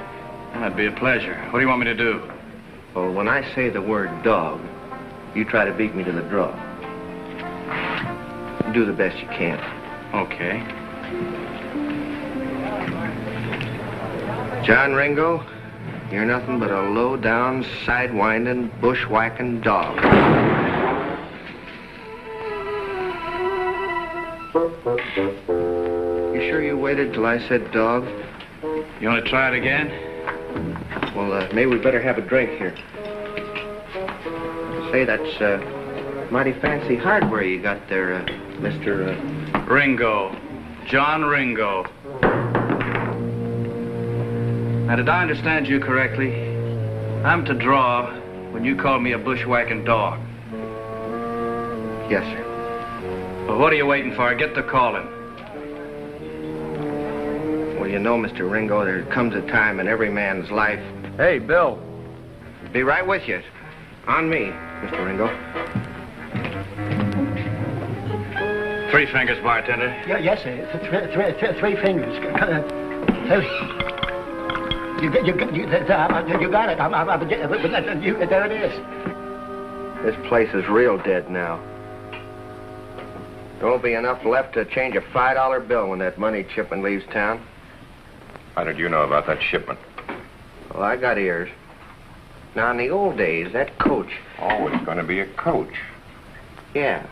That'd be a pleasure. What do you want me to do? Well, when I say the word dog, you try to beat me to the draw. Do the best you can. Okay. John Ringo, you're nothing but a low-down, sidewinding, bushwhacking dog. You sure you waited till I said dog? You want to try it again? Well, maybe we better have a drink here. Say, that's mighty fancy hardware you got there, Mr. Ringo. John Ringo. Now, did I understand you correctly? I'm to draw when you call me a bushwhacking dog. Yes, sir. Well, what are you waiting for? Get to calling. Well, you know, Mr. Ringo, there comes a time in every man's life. Hey, Bill. Be right with you. On me, Mr. Ringo. 3 fingers, bartender. Yeah, yes, sir. 3 fingers. You got it. There it is. This place is real dead now. There won't be enough left to change a $5 bill when that money shipment leaves town. How did you know about that shipment? Well, I got ears. Now, in the old days, that coach... Always going to be a coach. Yeah.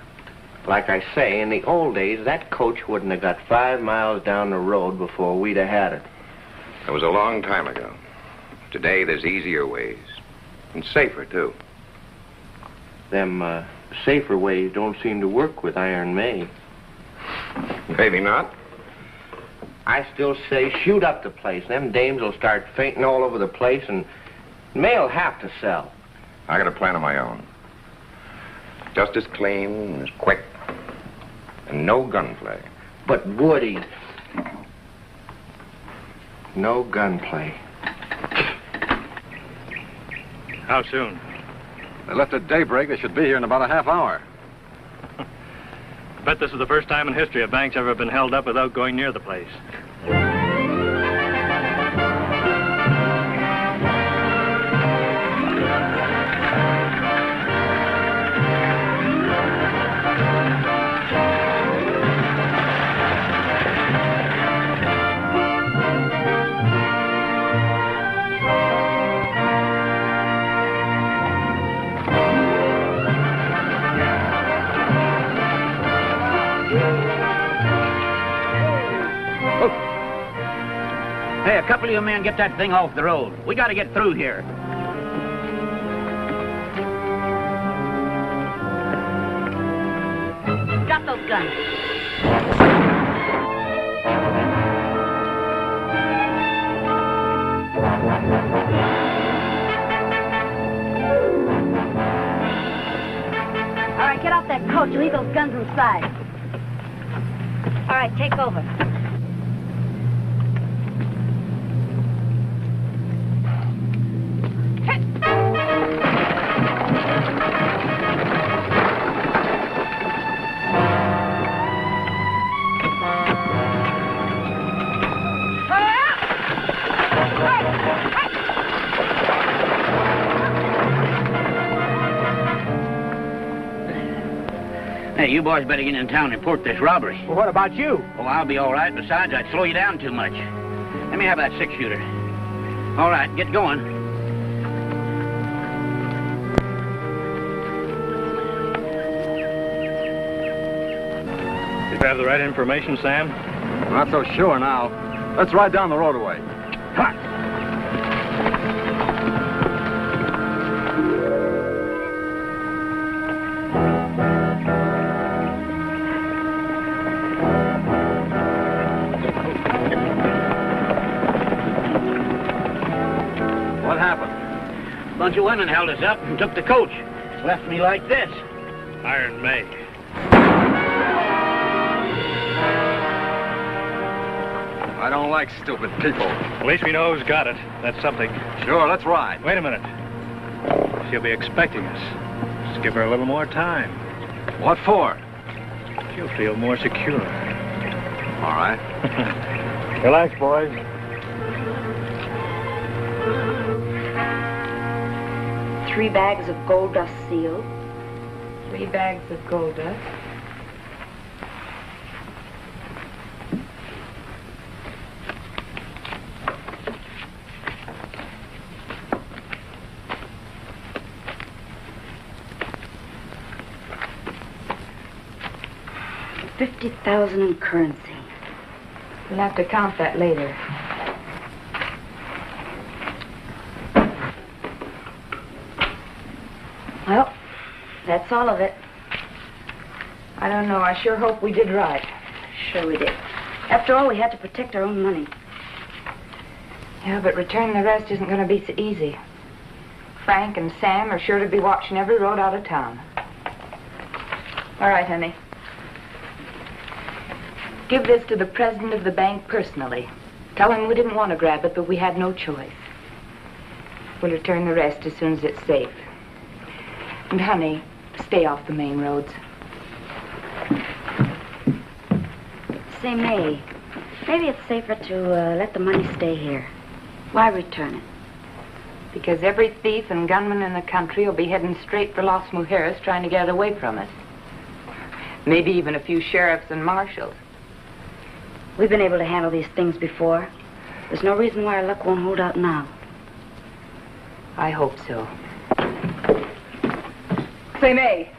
Like I say, in the old days, that coach wouldn't have got 5 miles down the road before we'd have had it. It was a long time ago. Today, there's easier ways. And safer, too. Them, safer ways don't seem to work with Iron May. Maybe not. I still say shoot up the place. Them dames will start fainting all over the place, and May'll have to sell. I got a plan of my own. Just as clean, as quick, and no gunplay. But Woody, no gunplay. How soon? They left at daybreak. They should be here in about a half hour. I bet this is the first time in history a bank's ever been held up without going near the place. Hey, a couple of you men get that thing off the road. We got to get through here. Drop those guns. All right, get off that coach. Leave those guns inside. All right, take over. Hey, you boys better get in town and report this robbery. Well, what about you? Oh, I'll be all right. Besides, I'd slow you down too much. Let me have that 6-shooter. All right, get going. Did you have the right information, Sam? I'm not so sure now. Let's ride down the road away. Ha! What happened? A bunch of women held us up and took the coach. Left me like this. Iron May. I don't like stupid people. At least we know who's got it. That's something. Sure, let's ride. Wait a minute. She'll be expecting us. Just give her a little more time. What for? She'll feel more secure. All right. Relax, boys. Three bags of gold dust sealed. 3 bags of gold dust. $50,000 in currency. We'll have to count that later. Well, that's all of it. I don't know. I sure hope we did right. Sure we did. After all, we had to protect our own money. Yeah, but returning the rest isn't going to be so easy. Frank and Sam are sure to be watching every road out of town. All right, honey. Give this to the president of the bank personally. Tell him we didn't want to grab it, but we had no choice. We'll return the rest as soon as it's safe. And, honey, stay off the main roads. Say, May, maybe it's safer to let the money stay here. Why return it? Because every thief and gunman in the country will be heading straight for Los Mujeres trying to get it away from us. Maybe even a few sheriffs and marshals. We've been able to handle these things before. There's no reason why our luck won't hold out now. I hope so. Say, May,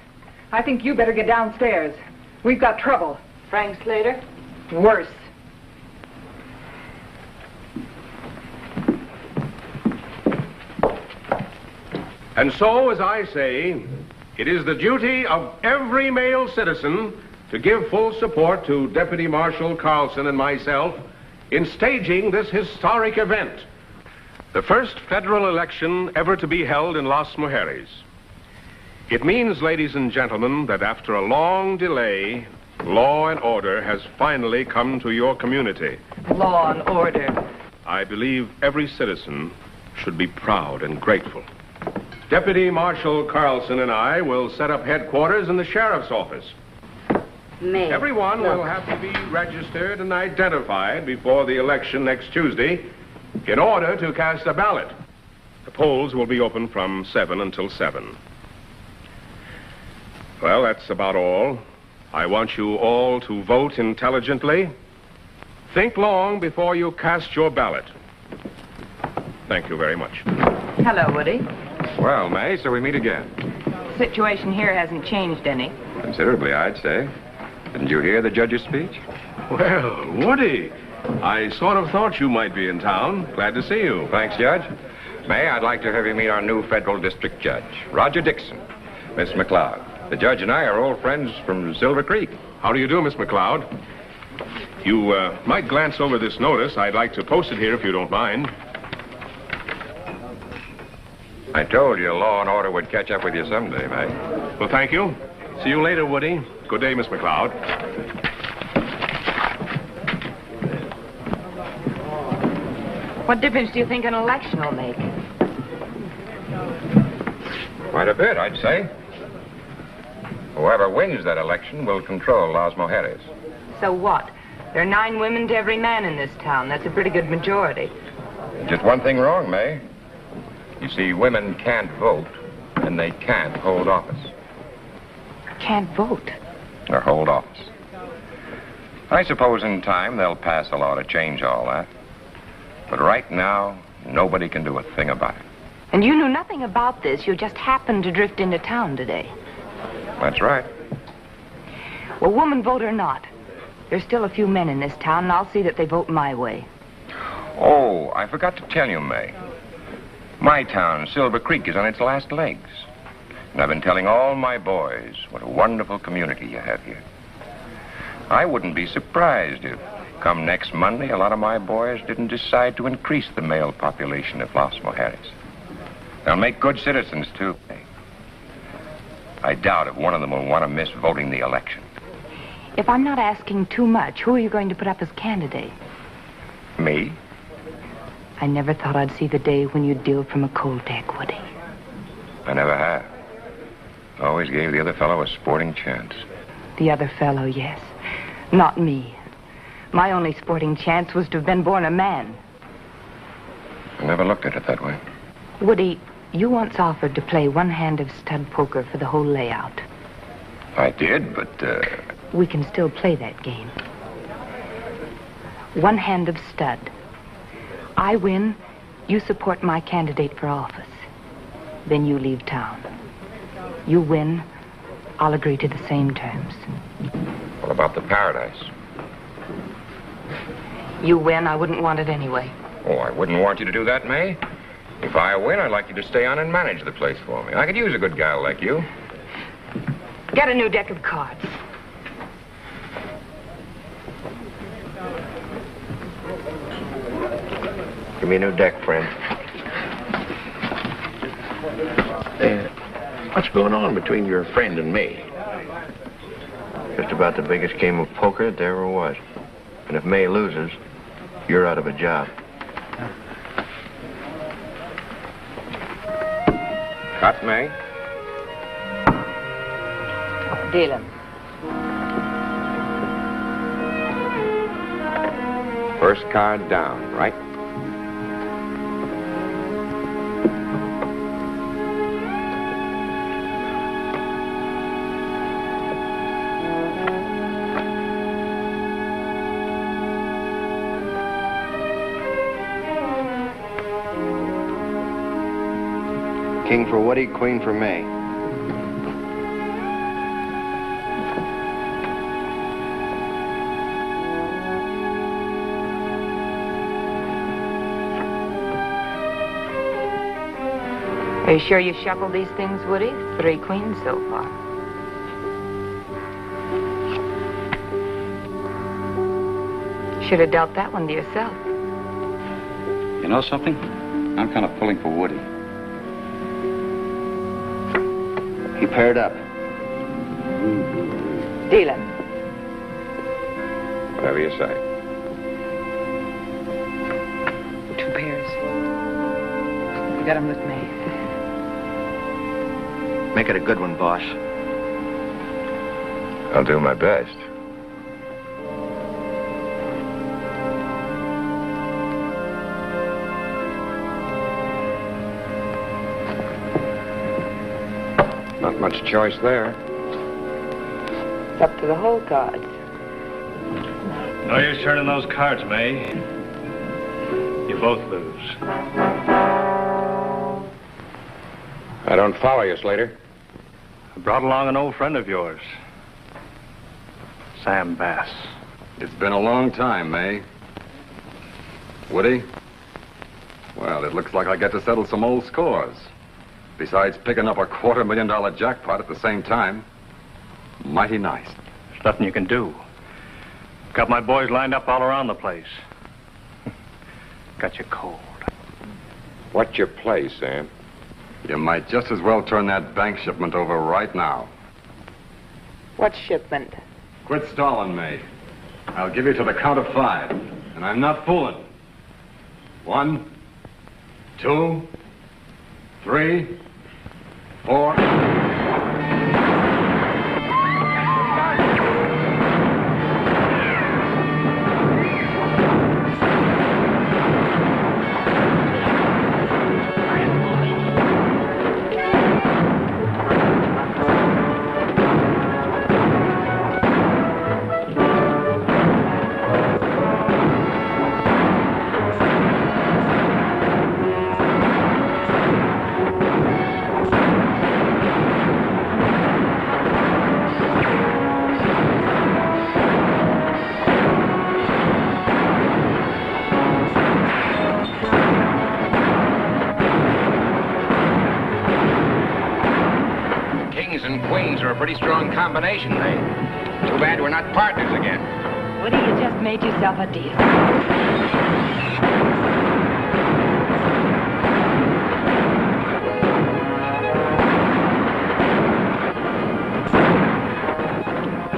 I think you better get downstairs. We've got trouble. Frank Slater? Worse. And so, as I say, it is the duty of every male citizen to give full support to Deputy Marshal Carlson and myself in staging this historic event, the first federal election ever to be held in Las Mujeres. It means, ladies and gentlemen, that after a long delay, law and order has finally come to your community. Law and order. I believe every citizen should be proud and grateful. Deputy Marshal Carlson and I will set up headquarters in the sheriff's office. May. Everyone will have to be registered and identified before the election next Tuesday in order to cast a ballot. The polls will be open from 7 until 7. Well, that's about all. I want you all to vote intelligently. Think long before you cast your ballot. Thank you very much. Hello, Woody. Well, May, so we meet again. The situation here hasn't changed any. Considerably, I'd say. Didn't you hear the judge's speech? Well, Woody, I sort of thought you might be in town. Glad to see you. Thanks, Judge. May, I'd like to have you meet our new federal district judge, Roger Dixon, Miss McLeod. The judge and I are old friends from Silver Creek. How do you do, Miss McLeod? You might glance over this notice. I'd like to post it here if you don't mind. I told you law and order would catch up with you someday, May. Well, thank you. See you later, Woody. Good day, Miss McLeod. What difference do you think an election will make? Quite a bit, I'd say. Whoever wins that election will control Las Mujeres. So what? There are 9 women to every man in this town. That's a pretty good majority. Just one thing wrong, May. You see, women can't vote, and they can't hold office. Can't vote? or hold office. I suppose in time they'll pass a law to change all that. But right now, nobody can do a thing about it. And you knew nothing about this. You just happened to drift into town today. That's right. Well, woman vote or not, there's still a few men in this town, and I'll see that they vote my way. Oh, I forgot to tell you, May. My town, Silver Creek, is on its last legs. And I've been telling all my boys what a wonderful community you have here. I wouldn't be surprised if, come next Monday, a lot of my boys didn't decide to increase the male population of Los Mujeres. They'll make good citizens, too. I doubt if one of them will want to miss voting the election. If I'm not asking too much, who are you going to put up as candidate? Me? I never thought I'd see the day when you'd deal from a cold deck, Woody. I never have. Always gave the other fellow a sporting chance. The other fellow, yes. Not me. My only sporting chance was to have been born a man. I never looked at it that way. Woody, you once offered to play one hand of stud poker for the whole layout. I did, but, We can still play that game. One hand of stud. I win, you support my candidate for office. Then you leave town. You win, I'll agree to the same terms. What about the paradise? You win, I wouldn't want it anyway. Oh, I wouldn't want you to do that, May. If I win, I'd like you to stay on and manage the place for me. I could use a good gal like you. Get a new deck of cards. Give me a new deck, friend. What's going on between your friend and me? Just about the biggest game of poker that there ever was. And if May loses, you're out of a job. Cut, May. Dealing. First card down, right? King for Woody, queen for May. Are you sure you shuffled these things, Woody? 3 queens so far. Should have dealt that one to yourself. You know something? I'm kind of pulling for Woody. He paired up. Dealing. Whatever you say. 2 pairs. You got 'em with me. Make it a good one, boss. I'll do my best. Not much choice there. It's up to the whole cards. No use turning those cards, May. You both lose. I don't follow you, Slater. I brought along an old friend of yours, Sam Bass. It's been a long time, May. Woody? Well, it looks like I get to settle some old scores. Besides picking up a $250,000 jackpot at the same time. Mighty nice. There's nothing you can do. Got my boys lined up all around the place. Got you cold. What's your play, Sam? You might just as well turn that bank shipment over right now. What shipment? Quit stalling, May. I'll give you to the count of 5, and I'm not fooling. 1, 2, 3, 4. and queens are a pretty strong combination, May. Too bad we're not partners again. Woody, you just made yourself a deal.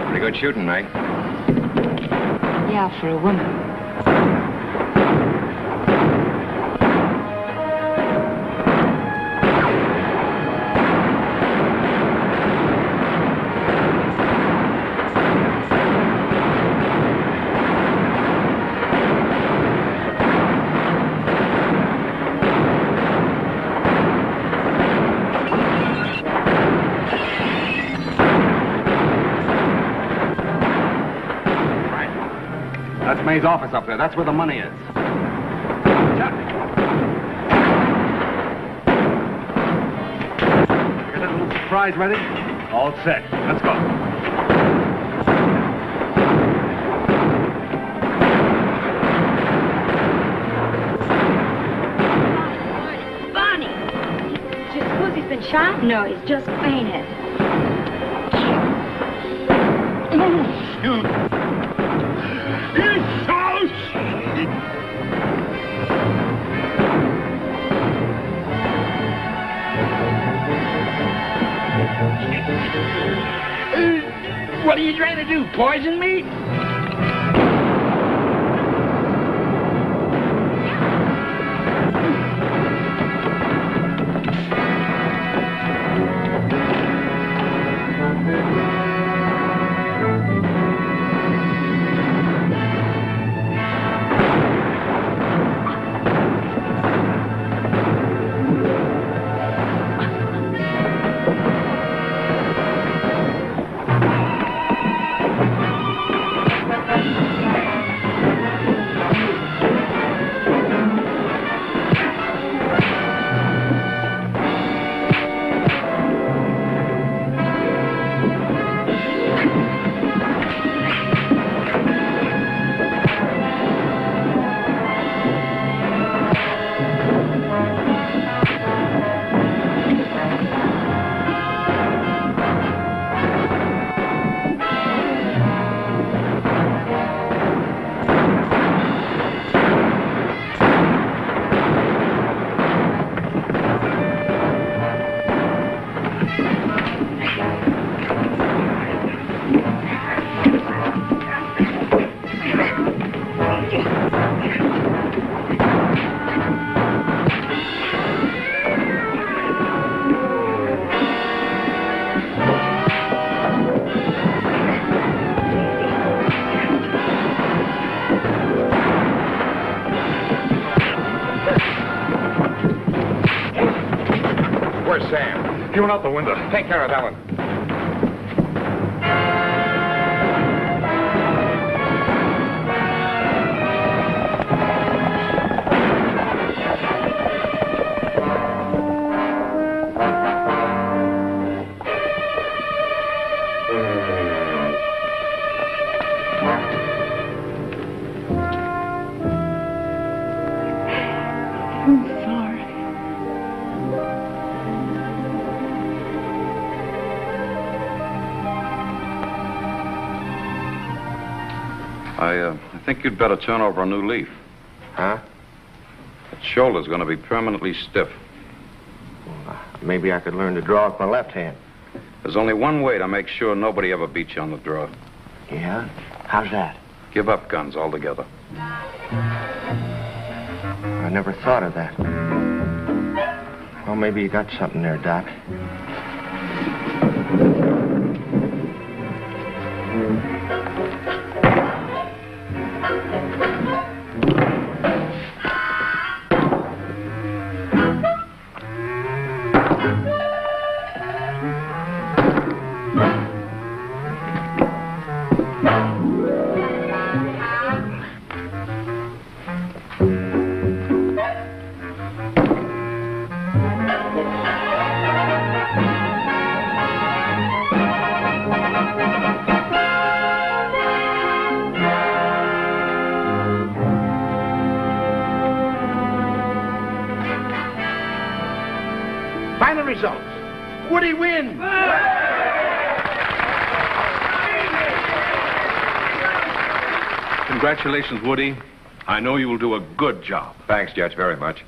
Pretty good shooting, May. Yeah, for a woman. That's May's office up there. That's where the money is. Chuck! You got that little surprise ready? All set. Let's go. Bonnie! Do you suppose he's been shot? No, he's just fainted. What are you trying to do? Poison me? Where's Sam? He went out the window. Take care of Ellen. I think you'd better turn over a new leaf. Huh? That shoulder's going to be permanently stiff. Maybe I could learn to draw with my left hand. There's only one way to make sure nobody ever beats you on the draw. Yeah? How's that? Give up guns altogether. I never thought of that. Well, maybe you got something there, Doc. Final results. Woody wins. Congratulations, Woody. I know you will do a good job. Thanks, Judge, very much.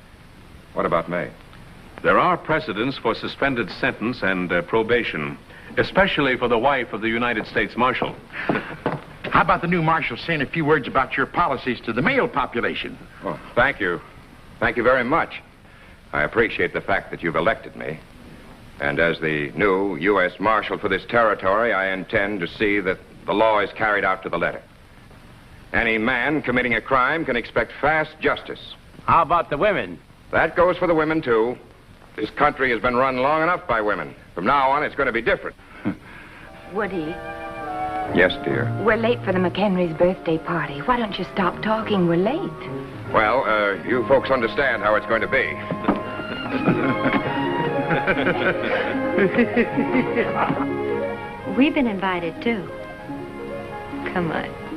What about May? There are precedents for suspended sentence and probation, especially for the wife of the United States Marshal. How about the new marshal saying a few words about your policies to the male population? Oh, thank you. Thank you very much. I appreciate the fact that you've elected me. And as the new U.S. Marshal for this territory, I intend to see that the law is carried out to the letter. Any man committing a crime can expect fast justice. How about the women? That goes for the women, too. This country has been run long enough by women. From now on, it's going to be different. Woody, Yes, dear. we're late for the McHenry's birthday party. Why don't you stop talking? We're late. Well, you folks understand how it's going to be. We've been invited, too. Come on.